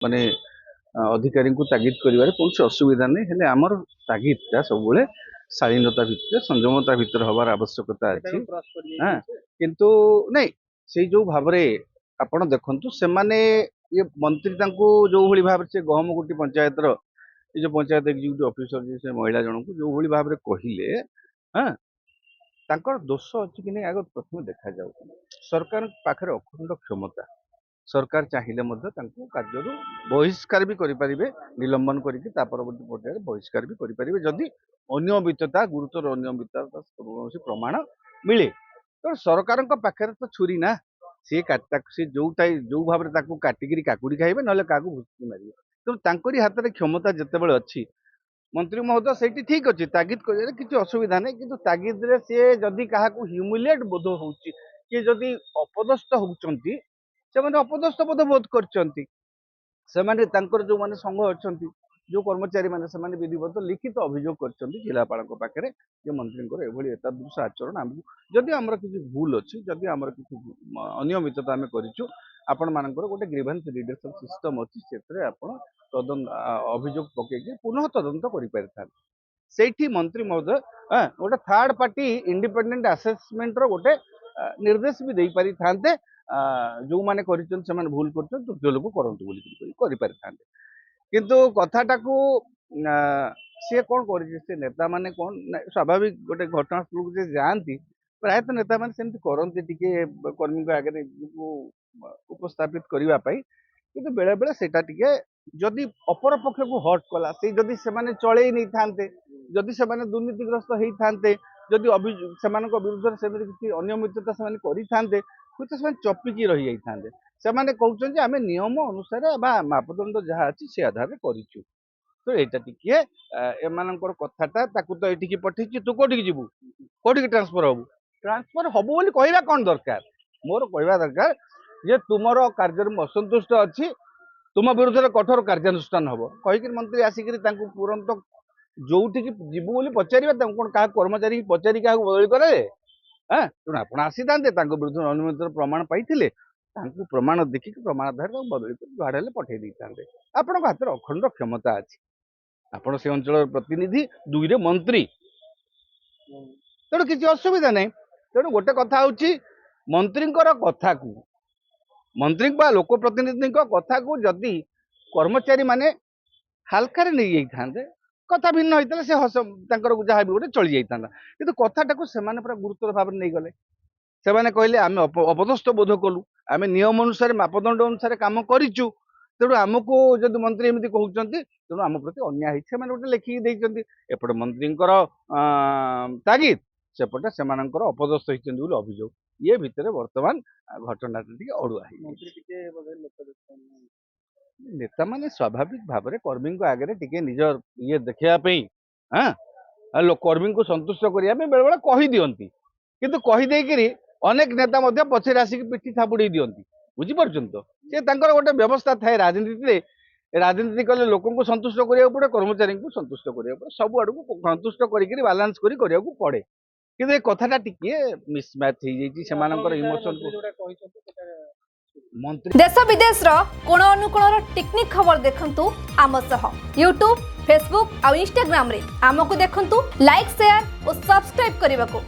माने अधिकारी को तागिद करिवारे कोनसे असुविधा नहीं हेले आमर तागिदटा सब शालीनता भितर संयमता भितर हबार आवश्यकता अच्छी हाँ किंतु नहीं से जो भाव आपण देखंतु से माने ये मंत्री जो भली भाव से गहमगुटी पंचायत ये जो पंचायत एग्जीक्यूटिव ऑफिसर से महिला जन को जो भली भाव कहले हाँ तांकर दोष अच्छी कि नहीं आग प्रथम देखा जाऊ सरकार पाखे अखंड क्षमता सरकार चाहिए कार्य बहिष्कार भी करें निलंबन करके परवर्ती पर्यायर बहिष्कार भी करें जदि अनियमितता गुरुतर अनियमितता कौन प्रमाण मिले तो सरकार पाखे तो छुरी ना सी जो भाव में काटिकी काकुड़ी खाइबे ना क्या भुसकी मारे तेणु हाथ में क्षमता जिते अच्छी मंत्री महोदय से ठीक अच्छे तागिद कर किसी असुविधा नहीं कि तागिद सी जदि क्या ह्यूमिलेट बोध हो जदि अपदस्थ होती से अपदस्थ बोध बोध कर जो मैंने संघ अच्छा जो कर्मचारी मैंने विधिवत लिखित अभियोग कर जिलापाल पाखे मंत्री एभली एतादृश आचरण आमको जदि आमर किसी भूल अच्छी जदि आमर किसी अनियमितता आम आपण मानकर गोटे ग्रीवेंस रिडक्शन सिस्टम अच्छी से तदन अभियोग पकईकि पुनः तदंत कर मंत्री महोदय गोटे थर्ड पार्टी इंडिपेंडेंट असेसमेंट गोटे निर्देश भी दे पारि थांते जो माने भूल कर दुर्जोग करूँ किंतु कथाटा को सी कौन कर नेता माने कौन स्वाभाविक गोटे घटनास्थल को जाती प्रायतः नेता मैंने सेमती करते टी कर्मी आगे उपस्थापित करने कि बेले बेले सेटा टिके जदि अपर पक्ष को हर्ट कला से जदि से चलई नहीं था जदि से दुर्नीतिग्रस्त होते जदि से विरुद्ध से किसी अनियमितता से हुए से चपिकी रही जाते से कहते आम नियम अनुसार मापदंड जहाँ अच्छी से आधार करूँ तो यहाँ टी एम कथाटा तो ये पठे तू कौटी जीवु कौटी ट्रांसफर हबू बोली कहवा कौन दरकार मोर कहवा दरकार जे तुमर कार्य असंतुष्ट अच्छी तुम विरुद्ध कठोर कार्यानुष्ठान हम कहीकि मंत्री आसिक तुरंत जो जीवु बोली पचारे कौन क्या कर्मचारी पचारि क्या बदली करे हाँ तेणु आप आसी था विरुद्ध अनियमित प्रमाण पाई प्रमाण देखिक प्रमाण आधार बदली जुआड़े पठे था आपण हाथ में अखंड क्षमता अच्छी आपण से अंचल प्रतिनिधि दुईरे मंत्री तेणु किसी असुविधा नहीं तेणु गोटे कथा हूँ मंत्री कथा को मंत्री लोक प्रतिनिधि कथा को जदि कर्मचारी माने हालकार नहीं जाते कथा भिन्न होता से हस जहाँ भी गोटे चली जाता कि कथाटा को पूरा गुरुतर भाव नहीं गले से कहले आम अपदस्थ बोध कलु आम नियम अनुसार मापदंड अनुसार कम करूँ तेणु आमको जब मंत्री एमती कहते तेणु आम प्रति अन्याय से गोटे लिखिकी एपटे मंत्री तागिद सेपटे से अपदस्थ होती अभियोग ये भितर बर्तमान घटना अड़ुआ नेता माने स्वाभाविक भाव में कर्मी आगे टे निजर ये देखापी हाँ कर्मी को संतुष्ट करने बेले बेले कही दिखती कितु कहीदेकरी अनेक नेता पछे आसिक पिठी थापुड़ी दिखती बुझीपार तो सी गोटे व्यवस्था थाए राजनीति कले लोक को संतुष्ट करा पड़े कर्मचारी को संतुष्ट करा पड़े सब आड़ को संतुष्ट कर बालांस करा पड़े कि कथाटा टिके मिसमैच हो इमोशन मंत्री देश विदेश कोण अनुकोण टेक्निक खबर देखंतु आम सह यूट्यूब फेसबुक और इंस्टाग्राम रे आमको देखंतु लाइक शेयर और सब्सक्राइब करने को